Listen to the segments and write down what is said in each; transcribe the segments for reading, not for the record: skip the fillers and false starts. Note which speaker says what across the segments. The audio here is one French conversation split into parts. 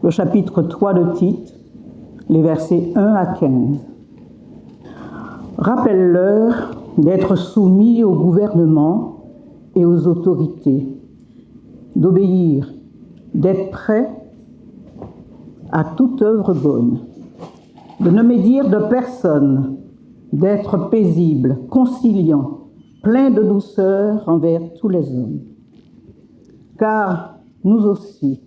Speaker 1: le chapitre 3 de Tite, les versets 1 à 15. Rappelle-leur d'être soumis au gouvernement et aux autorités, d'obéir, d'être prêts à toute œuvre bonne, de ne médire de personne, d'être paisible, conciliant, plein de douceur envers tous les hommes. Car nous aussi,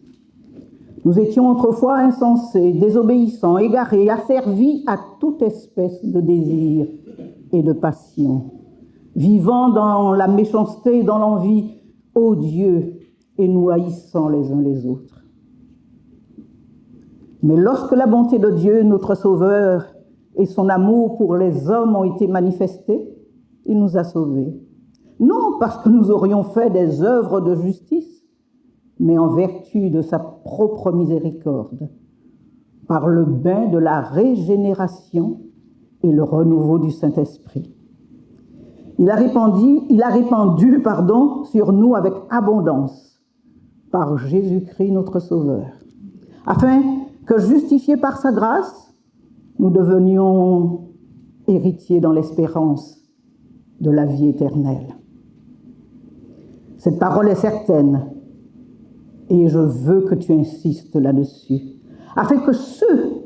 Speaker 1: nous étions autrefois insensés, désobéissants, égarés, asservis à toute espèce de désir et de passion, vivant dans la méchanceté et dans l'envie, odieux et nous haïssant les uns les autres. Mais lorsque la bonté de Dieu, notre Sauveur, et son amour pour les hommes ont été manifestés, il nous a sauvés. Non parce que nous aurions fait des œuvres de justice, mais en vertu de sa propre miséricorde, par le bain de la régénération et le renouveau du Saint-Esprit. Il a répandu sur nous avec abondance, par Jésus-Christ notre Sauveur, afin que, justifiés par sa grâce, nous devenions héritiers dans l'espérance de la vie éternelle. Cette parole est certaine, et je veux que tu insistes là-dessus, afin que ceux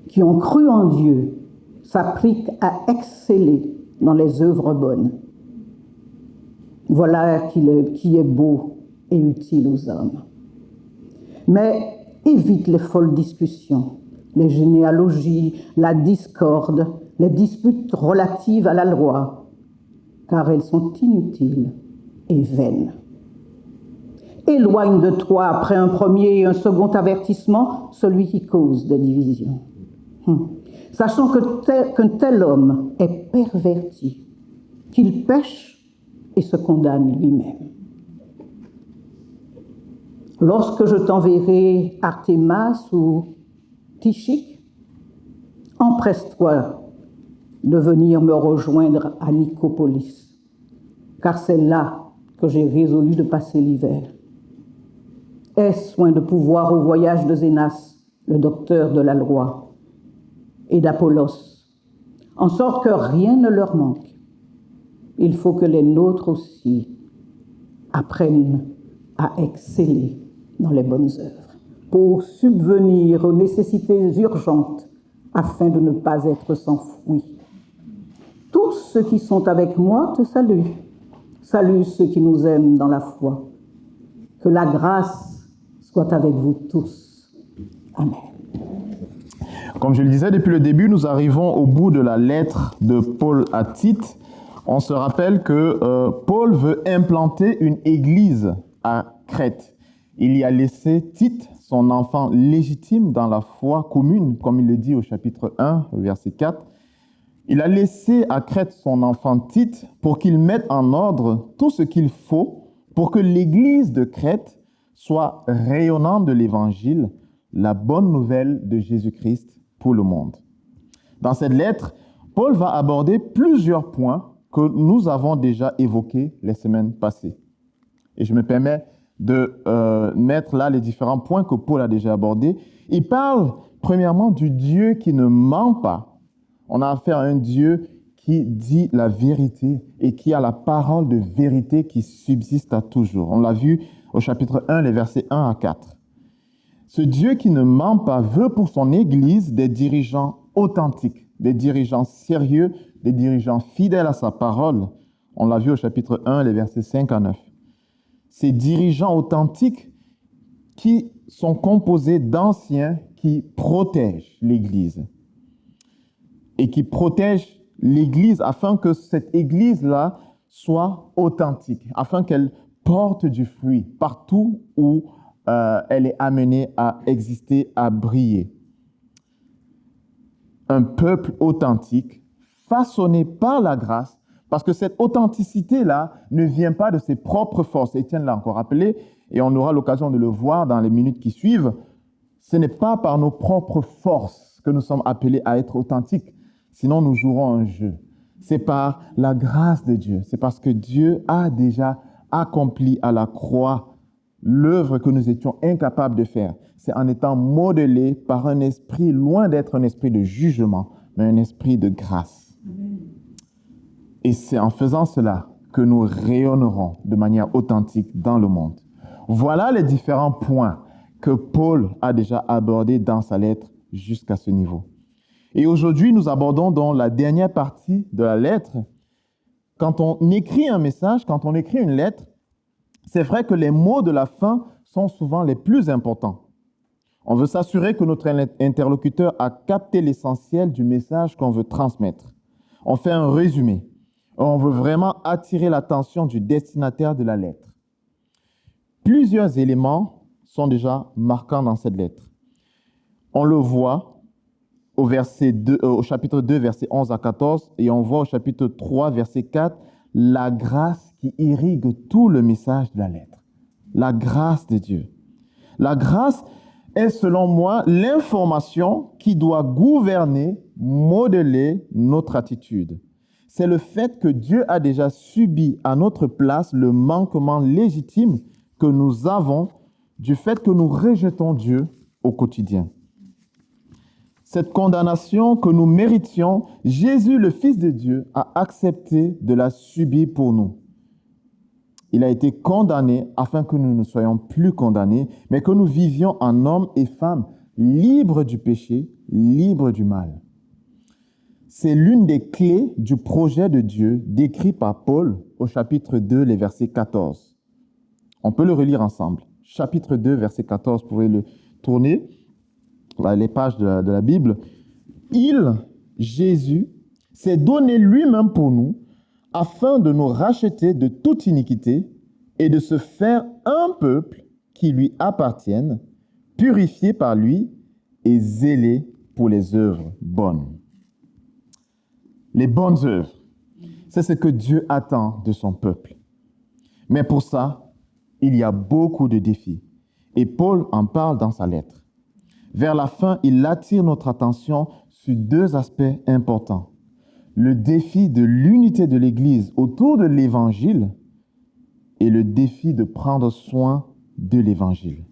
Speaker 1: qui ont cru en Dieu s'appliquent à exceller dans les œuvres bonnes. Voilà qui est beau et utile aux hommes. Mais évite les folles discussions, les généalogies, la discorde, les disputes relatives à la loi, car elles sont inutiles et vaines. Éloigne de toi, après un premier et un second avertissement, celui qui cause des divisions. Sachant qu'un tel homme est perverti, qu'il pêche et se condamne lui-même. Lorsque je t'enverrai Artémas ou Tychique, empresse-toi de venir me rejoindre à Nicopolis, car c'est là que j'ai résolu de passer l'hiver. Aie soin de pouvoir au voyage de Zénas, le docteur de la loi, et d'Apollos, en sorte que rien ne leur manque. Il faut que les nôtres aussi apprennent à exceller dans les bonnes œuvres, pour subvenir aux nécessités urgentes, afin de ne pas être sans fruit. Tous ceux qui sont avec moi te saluent. Salue ceux qui nous aiment dans la foi. Que la grâce soit avec vous tous. Amen.
Speaker 2: Comme je le disais depuis le début, nous arrivons au bout de la lettre de Paul à Tite. On se rappelle que Paul veut implanter une église à Crète. Il y a laissé Tite, son enfant légitime dans la foi commune, comme il le dit au chapitre 1, verset 4. Il a laissé à Crète son enfant Tite pour qu'il mette en ordre tout ce qu'il faut pour que l'église de Crète soit rayonnante de l'évangile, la bonne nouvelle de Jésus-Christ pour le monde. Dans cette lettre, Paul va aborder plusieurs points que nous avons déjà évoqués les semaines passées. Et je me permets de mettre là les différents points que Paul a déjà abordés. Il parle premièrement du Dieu qui ne ment pas. On a affaire à un Dieu qui dit la vérité et qui a la parole de vérité qui subsiste à toujours. On l'a vu au chapitre 1, les versets 1 à 4. Ce Dieu qui ne ment pas veut pour son Église des dirigeants authentiques, des dirigeants sérieux, des dirigeants fidèles à sa parole. On l'a vu au chapitre 1, les versets 5 à 9. Ces dirigeants authentiques qui sont composés d'anciens qui protègent l'Église et qui protègent l'Église afin que cette Église-là soit authentique, afin qu'elle porte du fruit partout où elle est amenée à exister, à briller. Un peuple authentique, façonné par la grâce, parce que cette authenticité-là ne vient pas de ses propres forces. Étienne l'a encore rappelé, et on aura l'occasion de le voir dans les minutes qui suivent. Ce n'est pas par nos propres forces que nous sommes appelés à être authentiques, sinon nous jouerons un jeu. C'est par la grâce de Dieu, c'est parce que Dieu a déjà accompli à la croix l'œuvre que nous étions incapables de faire. C'est en étant modelés par un esprit, loin d'être un esprit de jugement, mais un esprit de grâce. Amen. Et c'est en faisant cela que nous rayonnerons de manière authentique dans le monde. Voilà les différents points que Paul a déjà abordés dans sa lettre jusqu'à ce niveau. Et aujourd'hui, nous abordons donc la dernière partie de la lettre. Quand on écrit un message, quand on écrit une lettre, c'est vrai que les mots de la fin sont souvent les plus importants. On veut s'assurer que notre interlocuteur a capté l'essentiel du message qu'on veut transmettre. On fait un résumé. On veut vraiment attirer l'attention du destinataire de la lettre. Plusieurs éléments sont déjà marquants dans cette lettre. On le voit au chapitre 2, versets 11 à 14, et on voit au chapitre 3, verset 4, la grâce qui irrigue tout le message de la lettre. La grâce de Dieu. La grâce est, selon moi, l'information qui doit gouverner, modeler notre attitude. C'est le fait que Dieu a déjà subi à notre place le manquement légitime que nous avons du fait que nous rejetons Dieu au quotidien. Cette condamnation que nous méritions, Jésus, le Fils de Dieu, a accepté de la subir pour nous. Il a été condamné afin que nous ne soyons plus condamnés, mais que nous vivions en hommes et femmes libres du péché, libres du mal. C'est l'une des clés du projet de Dieu décrit par Paul au chapitre 2, les versets 14. On peut le relire ensemble. Chapitre 2, verset 14, vous pouvez le tourner, les pages de la Bible. Il, Jésus, s'est donné lui-même pour nous, afin de nous racheter de toute iniquité et de se faire un peuple qui lui appartienne, purifié par lui et zélé pour les œuvres bonnes. Les bonnes œuvres, c'est ce que Dieu attend de son peuple. Mais pour ça, il y a beaucoup de défis. Et Paul en parle dans sa lettre. Vers la fin, il attire notre attention sur deux aspects importants. Le défi de l'unité de l'Église autour de l'Évangile et le défi de prendre soin de l'Évangile.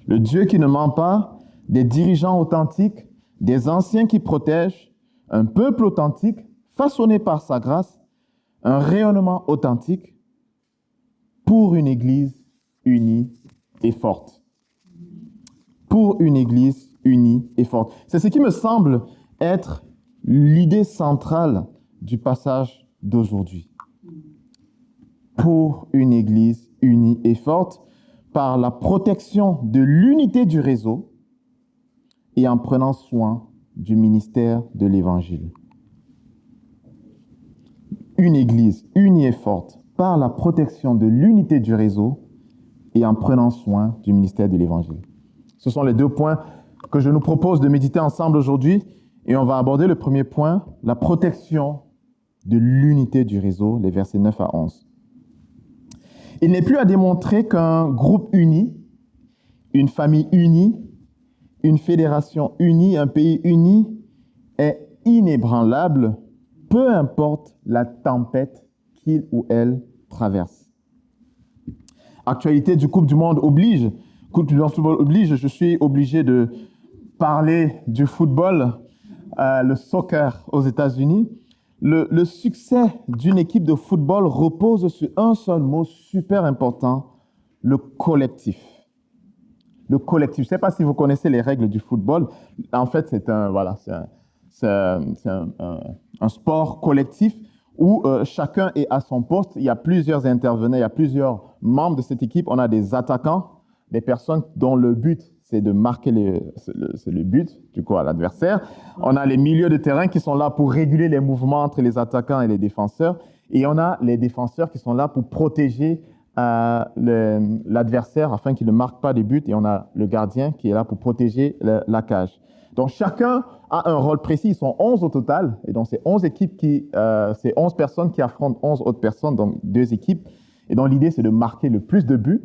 Speaker 2: Le Dieu qui ne ment pas, des dirigeants authentiques, des anciens qui protègent, un peuple authentique, façonné par sa grâce, un rayonnement authentique pour une Église unie et forte. Pour une Église unie et forte. C'est ce qui me semble être l'idée centrale du passage d'aujourd'hui. Pour une Église unie et forte, par la protection de l'unité du réseau et en prenant soin du ministère de l'Évangile. Une Église unie et forte, par la protection de l'unité du réseau et en prenant soin du ministère de l'Évangile. Ce sont les deux points que je nous propose de méditer ensemble aujourd'hui. Et on va aborder le premier point, la protection de l'unité du réseau, les versets 9 à 11. Il n'est plus à démontrer qu'un groupe uni, une famille unie, une fédération unie, un pays uni est inébranlable, peu importe la tempête qu'il ou elle traverse. Actualité du Coupe du Monde oblige, Coupe du Monde football oblige, je suis obligé de parler du football, le soccer aux États-Unis. Le succès d'une équipe de football repose sur un seul mot super important, le collectif. Le collectif. Je ne sais pas si vous connaissez les règles du football. En fait, c'est un sport collectif où chacun est à son poste. Il y a plusieurs intervenants, il y a plusieurs membres de cette équipe. On a des attaquants, des personnes dont le but, c'est de marquer le but, du coup, à l'adversaire. On a les milieux de terrain qui sont là pour réguler les mouvements entre les attaquants et les défenseurs. Et on a les défenseurs qui sont là pour protéger l'adversaire afin qu'il ne marque pas des buts. Et on a le gardien qui est là pour protéger la cage. Donc, chacun a un rôle précis. Ils sont 11 au total. Et donc, c'est 11 équipes c'est 11 personnes qui affrontent 11 autres personnes, donc 2 équipes. Et donc, l'idée, c'est de marquer le plus de buts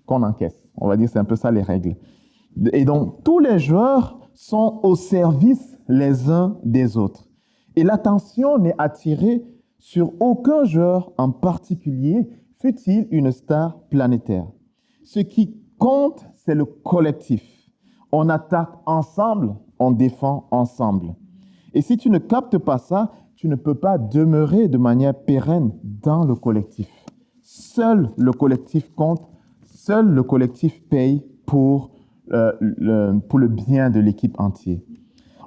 Speaker 2: qu'on encaisse. On va dire, c'est un peu ça les règles. Et donc, tous les joueurs sont au service les uns des autres. Et l'attention n'est attirée sur aucun joueur en particulier. fût-il une star planétaire. Ce qui compte, c'est le collectif. On attaque ensemble, on défend ensemble. Et si tu ne captes pas ça, tu ne peux pas demeurer de manière pérenne dans le collectif. Seul le collectif compte, seul le collectif paye pour le bien de l'équipe entière.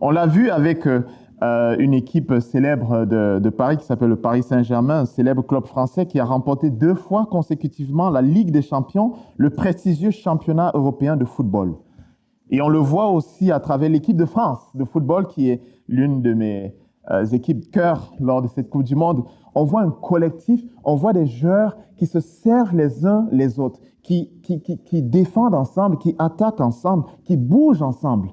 Speaker 2: On l'a vu avec une équipe célèbre de Paris qui s'appelle le Paris Saint-Germain, un célèbre club français qui a remporté 2 fois consécutivement la Ligue des Champions, le prestigieux championnat européen de football. Et on le voit aussi à travers l'équipe de France de football qui est l'une de mes équipes cœur lors de cette Coupe du Monde. On voit un collectif, on voit des joueurs qui se servent les uns les autres, qui défendent ensemble, qui attaquent ensemble, qui bougent ensemble.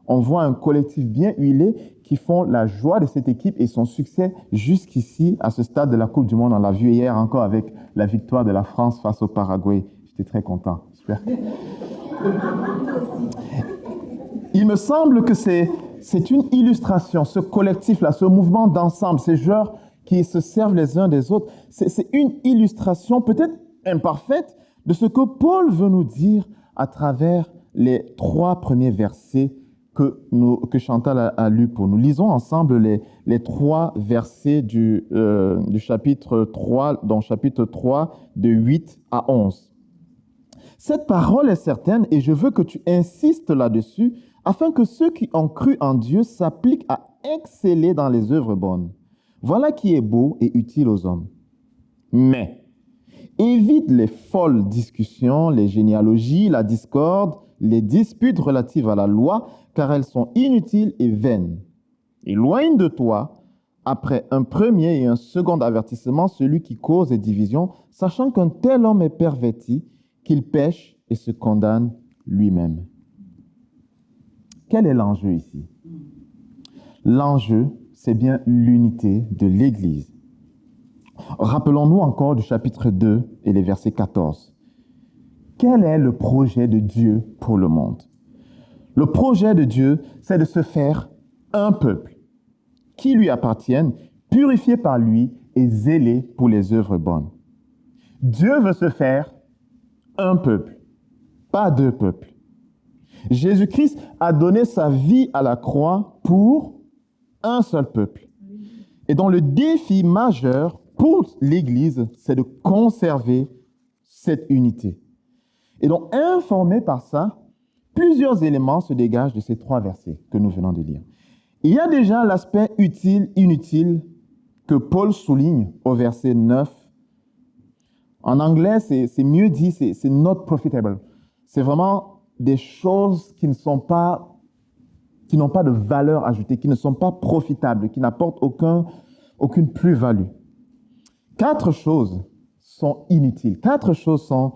Speaker 2: On voit un collectif bien huilé qui font la joie de cette équipe et son succès jusqu'ici, à ce stade de la Coupe du Monde. On l'a vu hier encore avec la victoire de la France face au Paraguay. J'étais très content. J'espère. Il me semble que c'est une illustration, ce collectif-là, ce mouvement d'ensemble, ces joueurs qui se servent les uns des autres. C'est une illustration, peut-être imparfaite, de ce que Paul veut nous dire à travers les 3 premiers versets que Chantal a lus pour nous. Lisons ensemble les 3 versets du chapitre 3, dans chapitre 3, de 8 à 11. Cette parole est certaine et je veux que tu insistes là-dessus afin que ceux qui ont cru en Dieu s'appliquent à exceller dans les œuvres bonnes. Voilà qui est beau et utile aux hommes. Mais évite les folles discussions, les généalogies, la discorde, les disputes relatives à la loi, car elles sont inutiles et vaines. Éloigne de toi, après un premier et un second avertissement, celui qui cause des divisions, sachant qu'un tel homme est perverti, qu'il pêche et se condamne lui-même. Quel est l'enjeu ici? L'enjeu, c'est bien l'unité de l'Église. Rappelons-nous encore du chapitre 2 et les versets 14. Quel est le projet de Dieu pour le monde? Le projet de Dieu, c'est de se faire un peuple qui lui appartienne, purifié par lui et zélé pour les œuvres bonnes. Dieu veut se faire un peuple, pas 2 peuples. Jésus-Christ a donné sa vie à la croix pour un seul peuple. Et donc le défi majeur pour l'Église, c'est de conserver cette unité. Et donc, informé par ça, plusieurs éléments se dégagent de ces 3 versets que nous venons de lire. Il y a déjà l'aspect utile-inutile que Paul souligne au verset 9. En anglais, c'est mieux dit, c'est not profitable. C'est vraiment des choses qui n'ont pas de valeur ajoutée, qui ne sont pas profitables, qui n'apportent aucune plus-value. 4 choses sont inutiles. 4 choses sont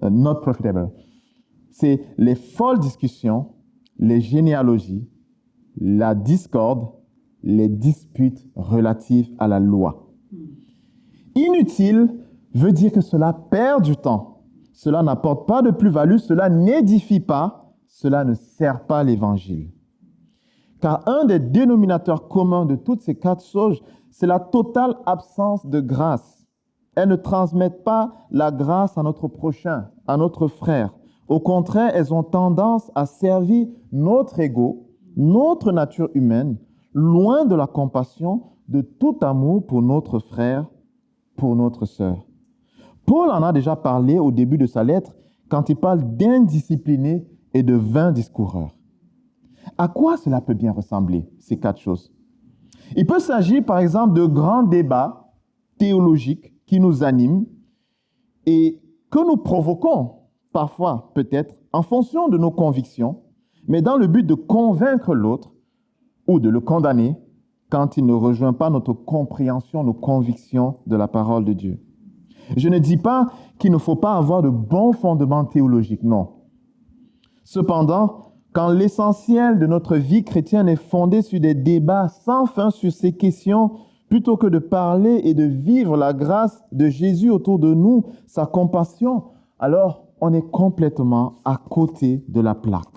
Speaker 2: not profitable. C'est les folles discussions, les généalogies, la discorde, les disputes relatives à la loi. Inutile veut dire que cela perd du temps. Cela n'apporte pas de plus-value, cela n'édifie pas, cela ne sert pas l'Évangile. Car un des dénominateurs communs de toutes ces 4 choses, c'est la totale absence de grâce. Elles ne transmettent pas la grâce à notre prochain, à notre frère. Au contraire, elles ont tendance à servir notre ego, notre nature humaine, loin de la compassion, de tout amour pour notre frère, pour notre sœur. Paul en a déjà parlé au début de sa lettre quand il parle d'indisciplinés et de vains discoureurs. À quoi cela peut bien ressembler, ces 4 choses? Il peut s'agir, par exemple, de grands débats théologiques qui nous animent et que nous provoquons parfois, peut-être, en fonction de nos convictions, mais dans le but de convaincre l'autre ou de le condamner quand il ne rejoint pas notre compréhension, nos convictions de la parole de Dieu. Je ne dis pas qu'il ne faut pas avoir de bons fondements théologiques, non. Cependant, quand l'essentiel de notre vie chrétienne est fondé sur des débats sans fin sur ces questions, plutôt que de parler et de vivre la grâce de Jésus autour de nous, sa compassion, alors on est complètement à côté de la plaque.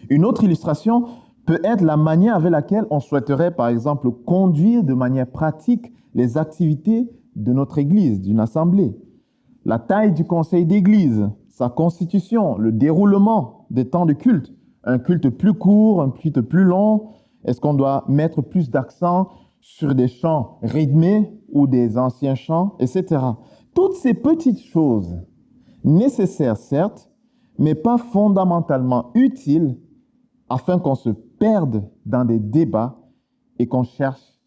Speaker 2: Une autre illustration peut être la manière avec laquelle on souhaiterait, par exemple, conduire de manière pratique les activités de notre Église, d'une assemblée. La taille du conseil d'Église, sa constitution, le déroulement des temps de culte. Un culte plus court, un culte plus long. Est-ce qu'on doit mettre plus d'accent sur des chants rythmés ou des anciens chants, etc. Toutes ces petites choses, nécessaires certes, mais pas fondamentalement utiles afin qu'on se perde dans des débats et qu'on cherche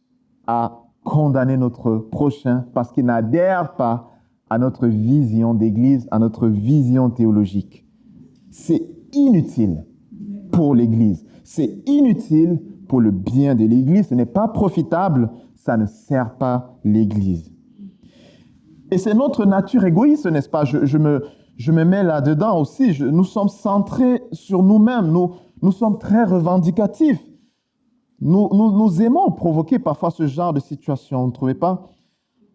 Speaker 2: à condamner notre prochain parce qu'il n'adhère pas à notre vision d'Église, à notre vision théologique. C'est inutile pour l'Église. C'est inutile pour le bien de l'Église. Ce n'est pas profitable. Ça ne sert pas l'Église. Et c'est notre nature égoïste, n'est-ce pas? Je me mets là-dedans aussi. Nous sommes centrés sur nous-mêmes. Nous sommes très revendicatifs. Nous aimons provoquer parfois ce genre de situation, vous ne trouvez pas?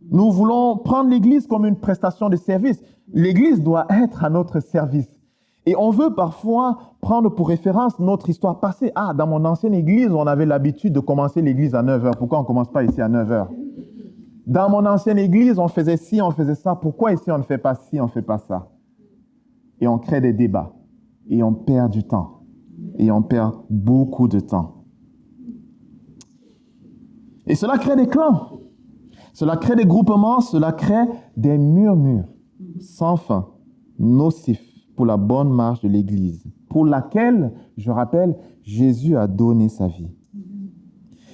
Speaker 2: Nous voulons prendre l'Église comme une prestation de service. L'Église doit être à notre service. Et on veut parfois prendre pour référence notre histoire passée. Ah, dans mon ancienne Église, on avait l'habitude de commencer l'Église à 9h. Pourquoi on ne commence pas ici à 9h? Dans mon ancienne Église, on faisait ci, on faisait ça. Pourquoi ici, on ne fait pas ci, on ne fait pas ça? Et on crée des débats. Et on perd du temps. Et on perd beaucoup de temps. Et cela crée des clans. Cela crée des groupements, cela crée des murmures sans fin, nocifs pour la bonne marche de l'Église, pour laquelle, je rappelle, Jésus a donné sa vie.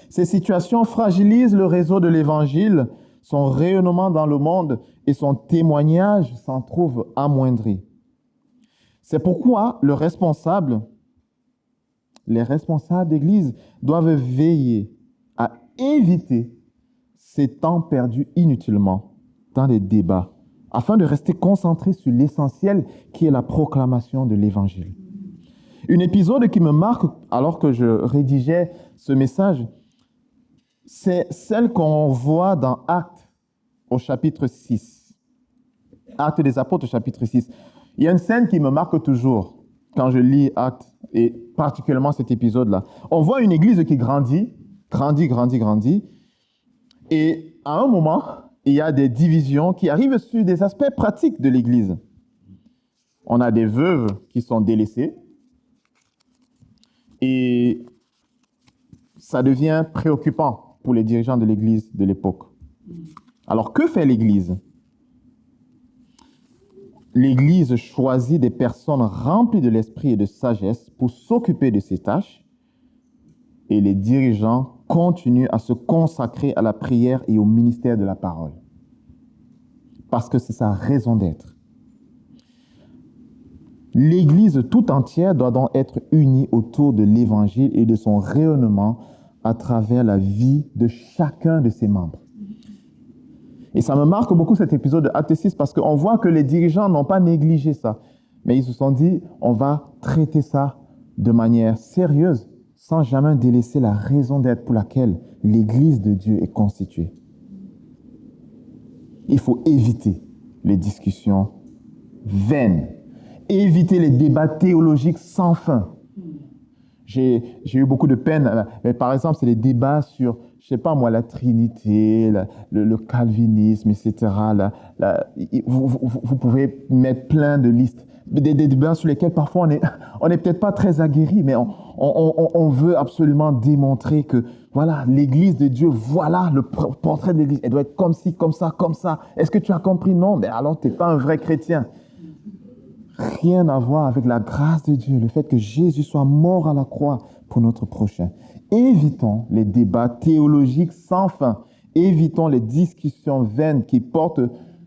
Speaker 2: Ces situations fragilisent le réseau de l'Évangile, son rayonnement dans le monde et son témoignage s'en trouve amoindri. C'est pourquoi les responsables d'Église doivent veiller à éviter ces temps perdus inutilement dans des débats, afin de rester concentrés sur l'essentiel qui est la proclamation de l'Évangile. Un épisode qui me marque alors que je rédigeais ce message, c'est celle qu'on voit dans Actes au chapitre 6. Actes des Apôtres au chapitre 6. Il y a une scène qui me marque toujours quand je lis Actes, et particulièrement cet épisode-là. On voit une église qui grandit. Et à un moment, il y a des divisions qui arrivent sur des aspects pratiques de l'Église. On a des veuves qui sont délaissées et ça devient préoccupant pour les dirigeants de l'Église de l'époque. Alors, que fait l'Église? L'Église choisit des personnes remplies de l'esprit et de sagesse pour s'occuper de ces tâches et les dirigeants continue à se consacrer à la prière et au ministère de la parole. Parce que c'est sa raison d'être. L'Église tout entière doit donc être unie autour de l'Évangile et de son rayonnement à travers la vie de chacun de ses membres. Et ça me marque beaucoup cet épisode de Acte 6 parce qu'on voit que les dirigeants n'ont pas négligé ça. Mais ils se sont dit, on va traiter ça de manière sérieuse, sans jamais délaisser la raison d'être pour laquelle l'Église de Dieu est constituée. Il faut éviter les discussions vaines, éviter les débats théologiques sans fin. J'ai eu beaucoup de peine, mais par exemple, c'est les débats sur, je ne sais pas moi, la Trinité, le calvinisme, etc. Vous pouvez mettre plein de listes. Des débats sur lesquels parfois on n'est peut-être pas très aguerri, mais on veut absolument démontrer que voilà, l'Église de Dieu, voilà le portrait de l'Église. Elle doit être comme ci, comme ça, comme ça. Est-ce que tu as compris? Non, mais alors tu n'es pas un vrai chrétien. Rien à voir avec la grâce de Dieu, le fait que Jésus soit mort à la croix pour notre prochain. Évitons les débats théologiques sans fin. Évitons les discussions vaines qui portent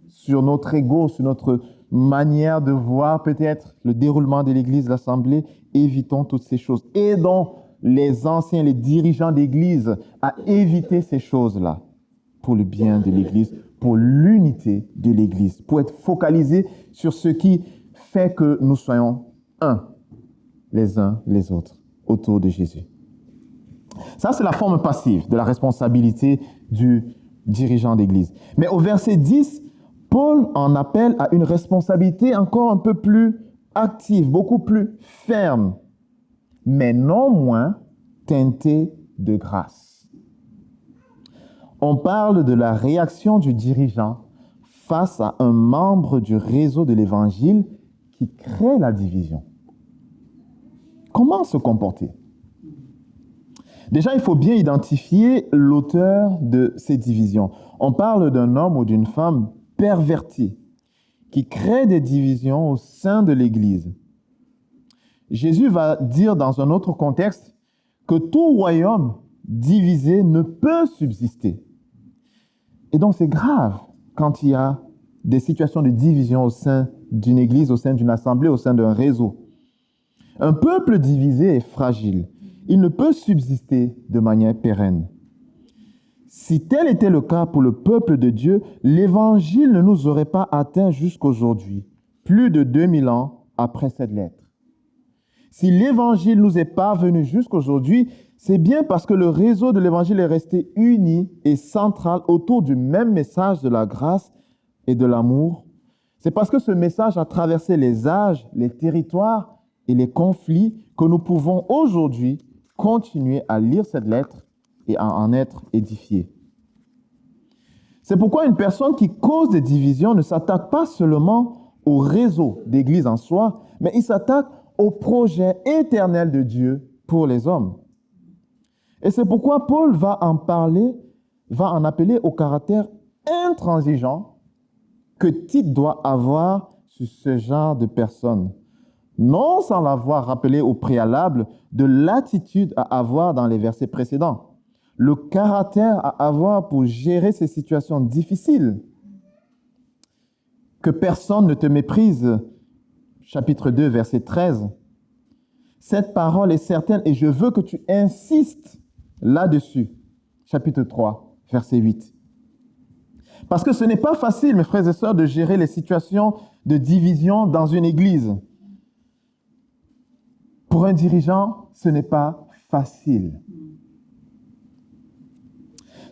Speaker 2: sur notre ego, sur notre manière de voir peut-être le déroulement de l'Église, l'Assemblée. Évitons toutes ces choses. Aidons les anciens, les dirigeants d'Église à éviter ces choses-là pour le bien de l'Église, pour l'unité de l'Église, pour être focalisés sur ce qui fait que nous soyons uns les autres autour de Jésus. Ça, c'est la forme passive de la responsabilité du dirigeant d'Église. Mais au verset 10, Paul en appelle à une responsabilité encore un peu plus active, beaucoup plus ferme, mais non moins teintée de grâce. On parle de la réaction du dirigeant face à un membre du réseau de l'Évangile qui crée la division. Comment se comporter? Déjà, il faut bien identifier l'auteur de ces divisions. On parle d'un homme ou d'une femme perverti qui crée des divisions au sein de l'Église. Jésus va dire dans un autre contexte que tout royaume divisé ne peut subsister. Et donc c'est grave quand il y a des situations de division au sein d'une église, au sein d'une assemblée, au sein d'un réseau. Un peuple divisé est fragile. Il ne peut subsister de manière pérenne. Si tel était le cas pour le peuple de Dieu, l'Évangile ne nous aurait pas atteints jusqu'aujourd'hui, plus de 2000 ans après cette lettre. Si l'Évangile nous est parvenu jusqu'aujourd'hui, c'est bien parce que le réseau de l'Évangile est resté uni et central autour du même message de la grâce et de l'amour. C'est parce que ce message a traversé les âges, les territoires et les conflits que nous pouvons aujourd'hui continuer à lire cette lettre et à en être édifiés. C'est pourquoi une personne qui cause des divisions ne s'attaque pas seulement au réseau d'église en soi, mais il s'attaque au projet éternel de Dieu pour les hommes. Et c'est pourquoi Paul va en appeler au caractère intransigeant que Tite doit avoir sur ce genre de personnes. Non sans l'avoir rappelé au préalable de l'attitude à avoir dans les versets précédents. Le caractère à avoir pour gérer ces situations difficiles. Que personne ne te méprise. Chapitre 2, verset 13. Cette parole est certaine et je veux que tu insistes là-dessus. Chapitre 3, verset 8. Parce que ce n'est pas facile, mes frères et sœurs, de gérer les situations de division dans une église. Pour un dirigeant, ce n'est pas facile.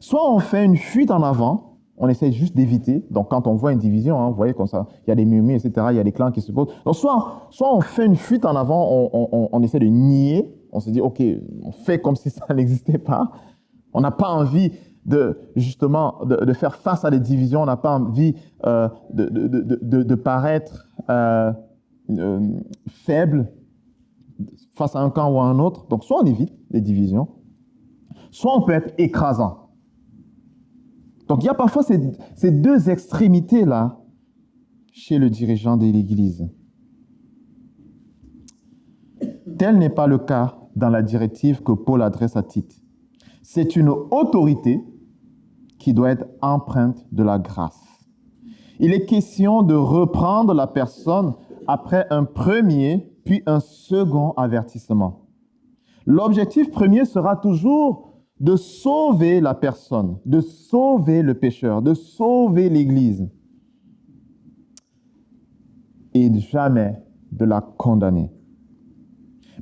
Speaker 2: Soit on fait une fuite en avant, on essaie juste d'éviter. Donc, quand on voit une division, vous voyez comme ça, il y a des murmures, etc., il y a des clans qui se posent. Donc, soit on fait une fuite en avant, on essaie de nier, on se dit, OK, on fait comme si ça n'existait pas. On n'a pas envie de faire face à des divisions, on n'a pas envie de paraître faible face à un camp ou à un autre. Donc, soit on évite les divisions, soit on peut être écrasant. Donc, il y a parfois ces deux extrémités-là chez le dirigeant de l'Église. Tel n'est pas le cas dans la directive que Paul adresse à Tite. C'est une autorité qui doit être empreinte de la grâce. Il est question de reprendre la personne après un premier puis un second avertissement. L'objectif premier sera toujours de sauver la personne, de sauver le pécheur, de sauver l'Église et jamais de la condamner.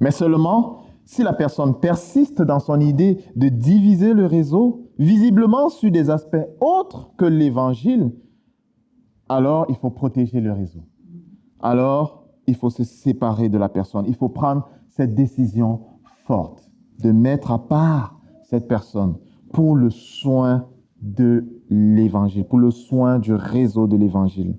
Speaker 2: Mais seulement si la personne persiste dans son idée de diviser le réseau, visiblement sur des aspects autres que l'Évangile, alors il faut protéger le réseau. Alors, il faut se séparer de la personne. Il faut prendre cette décision forte de mettre à part cette personne pour le soin de l'Évangile, pour le soin du réseau de l'Évangile.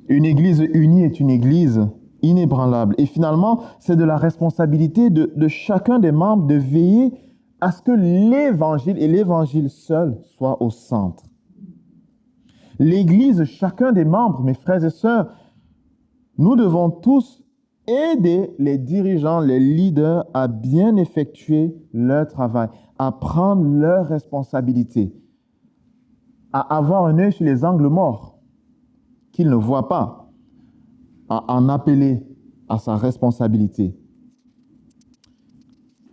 Speaker 2: Une Église unie est une Église inébranlable. Et finalement, c'est de la responsabilité de chacun des membres de veiller à ce que l'Évangile et l'Évangile seul soient au centre. L'Église, chacun des membres, mes frères et sœurs, nous devons tous aider les dirigeants, les leaders à bien effectuer leur travail, à prendre leurs responsabilités, à avoir un œil sur les angles morts qu'ils ne voient pas, à en appeler à sa responsabilité,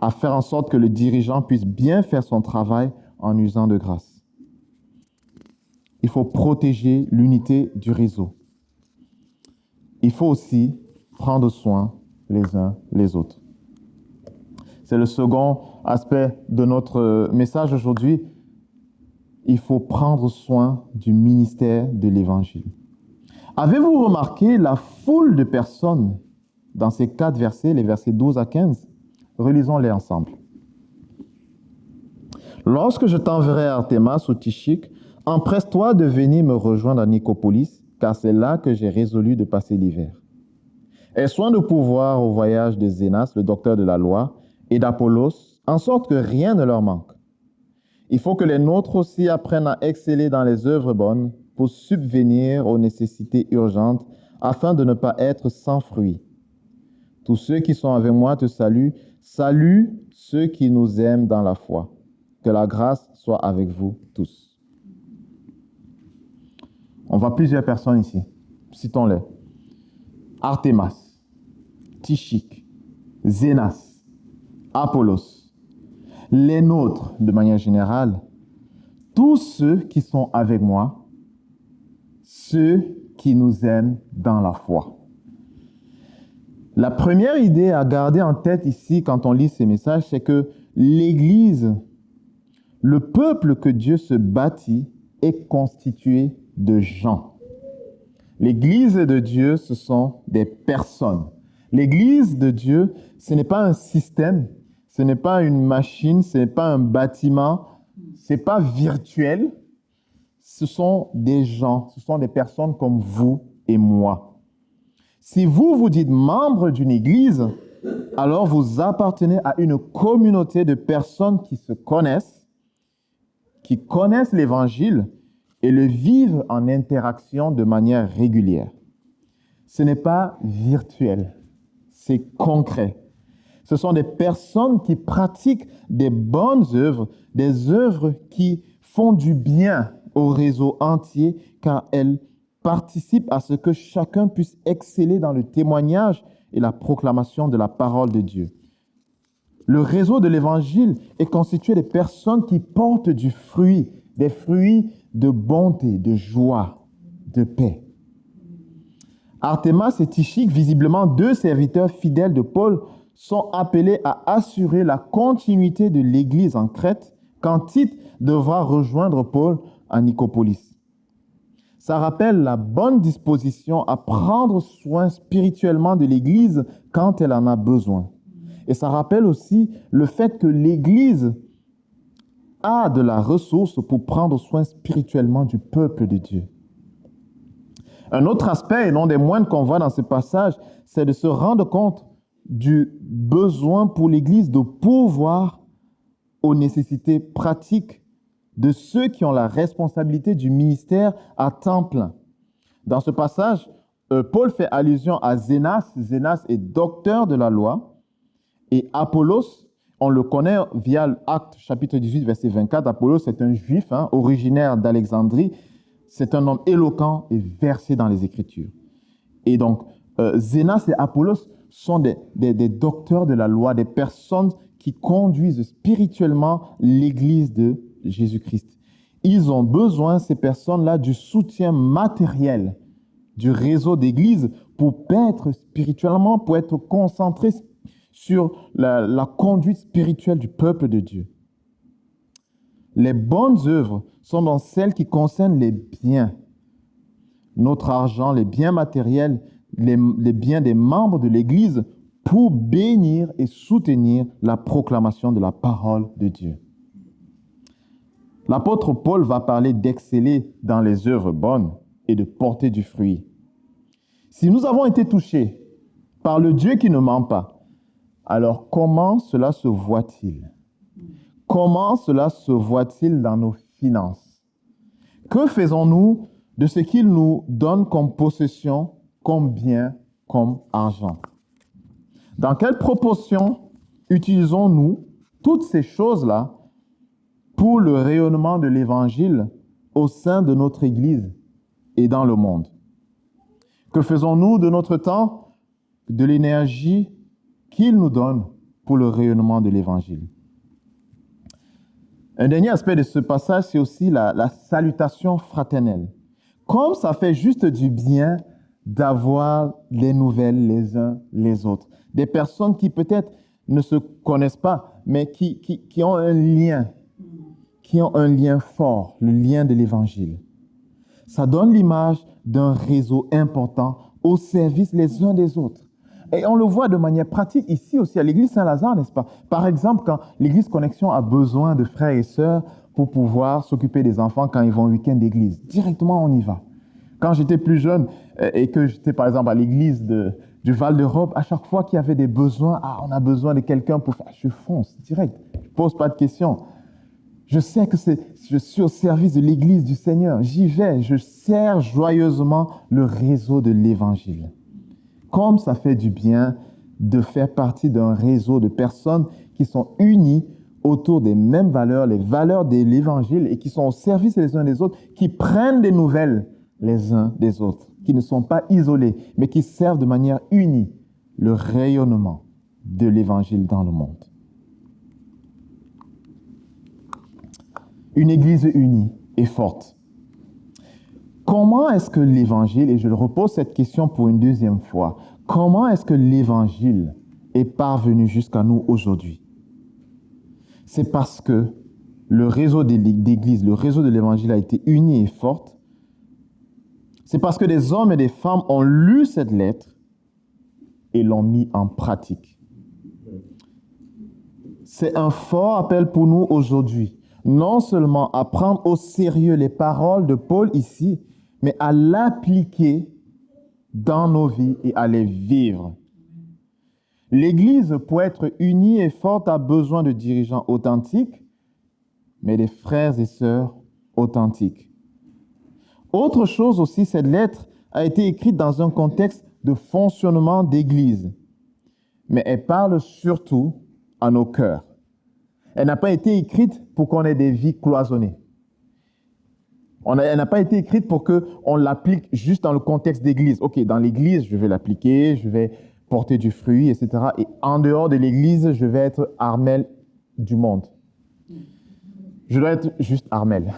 Speaker 2: à faire en sorte que le dirigeant puisse bien faire son travail en usant de grâce. Il faut protéger l'unité du réseau. Il faut aussi prendre soin les uns les autres. C'est le second aspect de notre message aujourd'hui. Il faut prendre soin du ministère de l'Évangile. Avez-vous remarqué la foule de personnes dans ces 4 versets, les versets 12 à 15? Relisons-les ensemble. Lorsque je t'enverrai à Artémas ou Tychique, empresse-toi de venir me rejoindre à Nicopolis, car c'est là que j'ai résolu de passer l'hiver. Aie soin de pourvoir au voyage de Zénas, le docteur de la loi, et d'Apollos, en sorte que rien ne leur manque. Il faut que les nôtres aussi apprennent à exceller dans les œuvres bonnes pour subvenir aux nécessités urgentes, afin de ne pas être sans fruit. Tous ceux qui sont avec moi te saluent. Salue ceux qui nous aiment dans la foi. Que la grâce soit avec vous tous. On voit plusieurs personnes ici. Citons-les. Artémas, Tychique, Zénas, Apollos, les nôtres de manière générale, tous ceux qui sont avec moi, ceux qui nous aiment dans la foi. La première idée à garder en tête ici quand on lit ces messages, c'est que l'Église, le peuple que Dieu se bâtit, est constitué de gens. L'Église de Dieu, ce sont des personnes. L'Église de Dieu, ce n'est pas un système, ce n'est pas une machine, ce n'est pas un bâtiment, ce n'est pas virtuel. Ce sont des gens, ce sont des personnes comme vous et moi. Si vous vous dites membre d'une église, alors vous appartenez à une communauté de personnes qui se connaissent, qui connaissent l'Évangile et le vivent en interaction de manière régulière. Ce n'est pas virtuel, c'est concret. Ce sont des personnes qui pratiquent des bonnes œuvres, des œuvres qui font du bien au réseau entier, car elles participent à ce que chacun puisse exceller dans le témoignage et la proclamation de la parole de Dieu. Le réseau de l'Évangile est constitué de personnes qui portent du fruit, des fruits de bonté, de joie, de paix. Artémas et Tychique, visiblement deux serviteurs fidèles de Paul, sont appelés à assurer la continuité de l'Église en Crète quand Tite devra rejoindre Paul à Nicopolis. Ça rappelle la bonne disposition à prendre soin spirituellement de l'Église quand elle en a besoin. Et ça rappelle aussi le fait que l'Église a de la ressource pour prendre soin spirituellement du peuple de Dieu. Un autre aspect, et non des moindres qu'on voit dans ce passage, c'est de se rendre compte du besoin pour l'Église de pourvoir aux nécessités pratiques de ceux qui ont la responsabilité du ministère à temps plein. Dans ce passage, Paul fait allusion à Zénas. Zénas est docteur de la loi. Et Apollos, on le connaît via Actes chapitre 18, verset 24. Apollos est un juif originaire d'Alexandrie. C'est un homme éloquent et versé dans les Écritures. Et donc, Zénas et Apollos sont des docteurs de la loi, des personnes qui conduisent spirituellement l'Église de Jésus-Christ. Ils ont besoin, ces personnes-là, du soutien matériel du réseau d'église pour paître spirituellement, pour être concentrés sur la conduite spirituelle du peuple de Dieu. Les bonnes œuvres sont dans celles qui concernent les biens, notre argent, les biens matériels, les biens des membres de l'Église pour bénir et soutenir la proclamation de la parole de Dieu. L'apôtre Paul va parler d'exceller dans les œuvres bonnes et de porter du fruit. Si nous avons été touchés par le Dieu qui ne ment pas, alors comment cela se voit-il? Comment cela se voit-il dans nos finances? Que faisons-nous de ce qu'il nous donne comme possession, comme bien, comme argent? Dans quelle proportion utilisons-nous toutes ces choses-là pour le rayonnement de l'Évangile au sein de notre Église et dans le monde? Que faisons-nous de notre temps, de l'énergie qu'il nous donne pour le rayonnement de l'Évangile? Un dernier aspect de ce passage, c'est aussi la salutation fraternelle. Comme ça fait juste du bien d'avoir les nouvelles les uns les autres. Des personnes qui peut-être ne se connaissent pas, mais qui ont un lien fort, le lien de l'Évangile. Ça donne l'image d'un réseau important au service les uns des autres. Et on le voit de manière pratique ici aussi à l'église Saint-Lazare, n'est-ce pas? Par exemple, quand l'église Connexion a besoin de frères et sœurs pour pouvoir s'occuper des enfants quand ils vont au week-end d'église, directement on y va. Quand j'étais plus jeune et que j'étais par exemple à l'église du Val d'Europe, à chaque fois qu'il y avait des besoins, on a besoin de quelqu'un pour faire, je fonce direct, je ne pose pas de questions. Je sais que je suis au service de l'église du Seigneur, j'y vais, je sers joyeusement le réseau de l'évangile. Comme ça fait du bien de faire partie d'un réseau de personnes qui sont unies autour des mêmes valeurs, les valeurs de l'évangile, et qui sont au service les uns des autres, qui prennent des nouvelles les uns des autres, qui ne sont pas isolés, mais qui servent de manière unie le rayonnement de l'évangile dans le monde. Une église unie et forte. Comment est-ce que l'évangile, et je le repose cette question pour une deuxième fois, comment est-ce que l'évangile est parvenu jusqu'à nous aujourd'hui? C'est parce que le réseau d'églises, le réseau de l'évangile a été uni et fort. C'est parce que des hommes et des femmes ont lu cette lettre et l'ont mis en pratique. C'est un fort appel pour nous aujourd'hui, non seulement à prendre au sérieux les paroles de Paul ici, mais à l'appliquer dans nos vies et à les vivre. L'Église, pour être unie et forte, a besoin de dirigeants authentiques, mais des frères et sœurs authentiques. Autre chose aussi, cette lettre a été écrite dans un contexte de fonctionnement d'Église, mais elle parle surtout à nos cœurs. Elle n'a pas été écrite pour qu'on ait des vies cloisonnées. Elle n'a pas été écrite pour qu'on l'applique juste dans le contexte d'église. OK, dans l'église, je vais l'appliquer, je vais porter du fruit, etc. Et en dehors de l'église, je vais être Armel du monde. Je dois être juste Armel.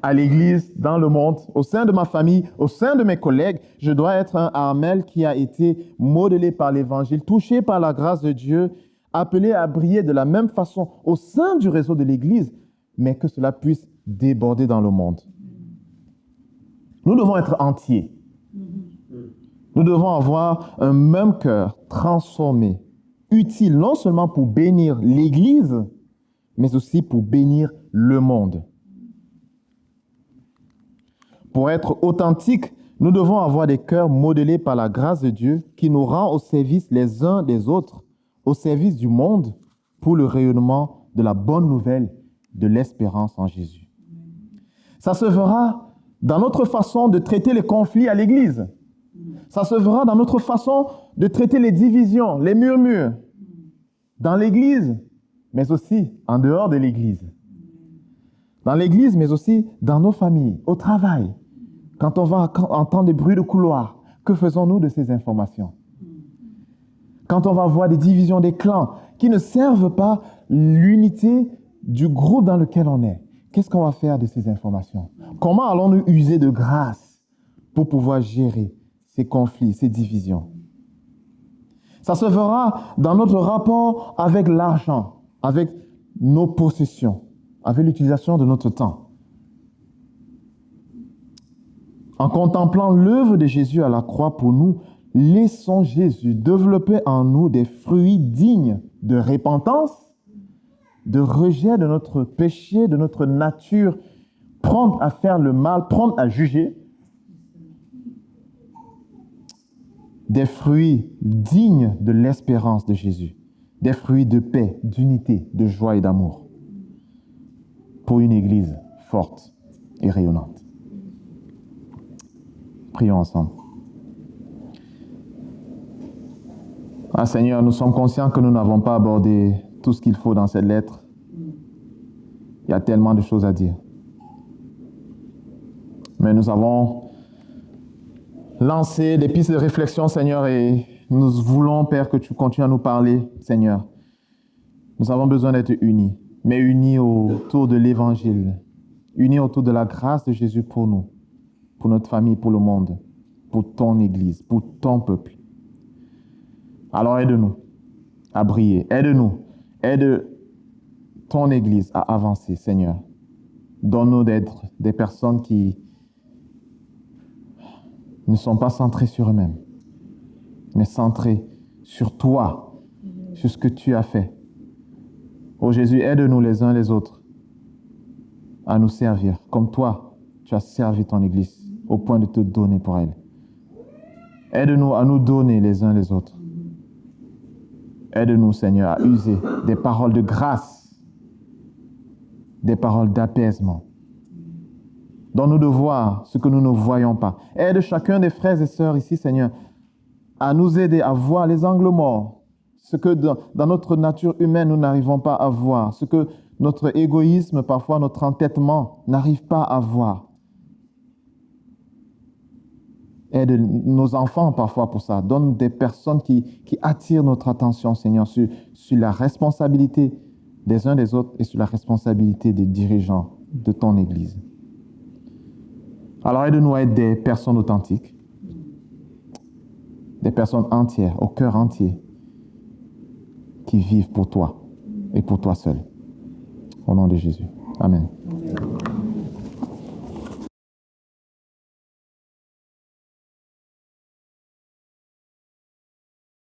Speaker 2: À l'église, dans le monde, au sein de ma famille, au sein de mes collègues, je dois être un Armel qui a été modelé par l'évangile, touché par la grâce de Dieu, appelé à briller de la même façon au sein du réseau de l'église, mais que cela puisse déborder dans le monde. Nous devons être entiers. Nous devons avoir un même cœur transformé, utile non seulement pour bénir l'Église, mais aussi pour bénir le monde. Pour être authentique, nous devons avoir des cœurs modelés par la grâce de Dieu qui nous rend au service les uns des autres, au service du monde, pour le rayonnement de la bonne nouvelle de l'espérance en Jésus. Ça se verra dans notre façon de traiter les conflits à l'Église. Ça se verra dans notre façon de traiter les divisions, les murmures, dans l'Église, mais aussi en dehors de l'Église. Dans l'Église, mais aussi dans nos familles, au travail. Quand on va entendre des bruits de couloir, que faisons-nous de ces informations? Quand on va voir des divisions, des clans qui ne servent pas l'unité du groupe dans lequel on est, qu'est-ce qu'on va faire de ces informations? Comment allons-nous user de grâce pour pouvoir gérer ces conflits, ces divisions? Ça se verra dans notre rapport avec l'argent, avec nos possessions, avec l'utilisation de notre temps. En contemplant l'œuvre de Jésus à la croix pour nous, laissons Jésus développer en nous des fruits dignes de repentance, de rejet de notre péché, de notre nature prompte à faire le mal, prompte à juger. Des fruits dignes de l'espérance de Jésus. Des fruits de paix, d'unité, de joie et d'amour. Pour une Église forte et rayonnante. Prions ensemble. Ah Seigneur, nous sommes conscients que nous n'avons pas abordé tout ce qu'il faut dans cette lettre. Il y a tellement de choses à dire. Mais nous avons lancé des pistes de réflexion, Seigneur, et nous voulons, Père, que tu continues à nous parler, Seigneur. Nous avons besoin d'être unis, mais unis autour de l'Évangile, unis autour de la grâce de Jésus pour nous, pour notre famille, pour le monde, pour ton Église, pour ton peuple. Alors aide-nous à briller, aide-nous, aide ton Église à avancer, Seigneur. Donne-nous d'être des personnes qui ne sont pas centrées sur eux-mêmes, mais centré sur toi, sur ce que tu as fait. Ô Jésus, aide-nous les uns les autres à nous servir, comme toi, tu as servi ton Église au point de te donner pour elle. Aide-nous à nous donner les uns les autres. Aide-nous, Seigneur, à user des paroles de grâce, des paroles d'apaisement. Donne-nous de voir ce que nous ne voyons pas. Aide chacun des frères et sœurs ici, Seigneur, à nous aider à voir les angles morts, ce que dans notre nature humaine, nous n'arrivons pas à voir, ce que notre égoïsme, parfois notre entêtement, n'arrive pas à voir. Aide nos enfants parfois pour ça. Donne des personnes qui attirent notre attention, Seigneur, sur la responsabilité des uns des autres et sur la responsabilité des dirigeants de ton Église. Alors aide-nous à être des personnes authentiques, des personnes entières, au cœur entier, qui vivent pour toi et pour toi seul. Au nom de Jésus. Amen.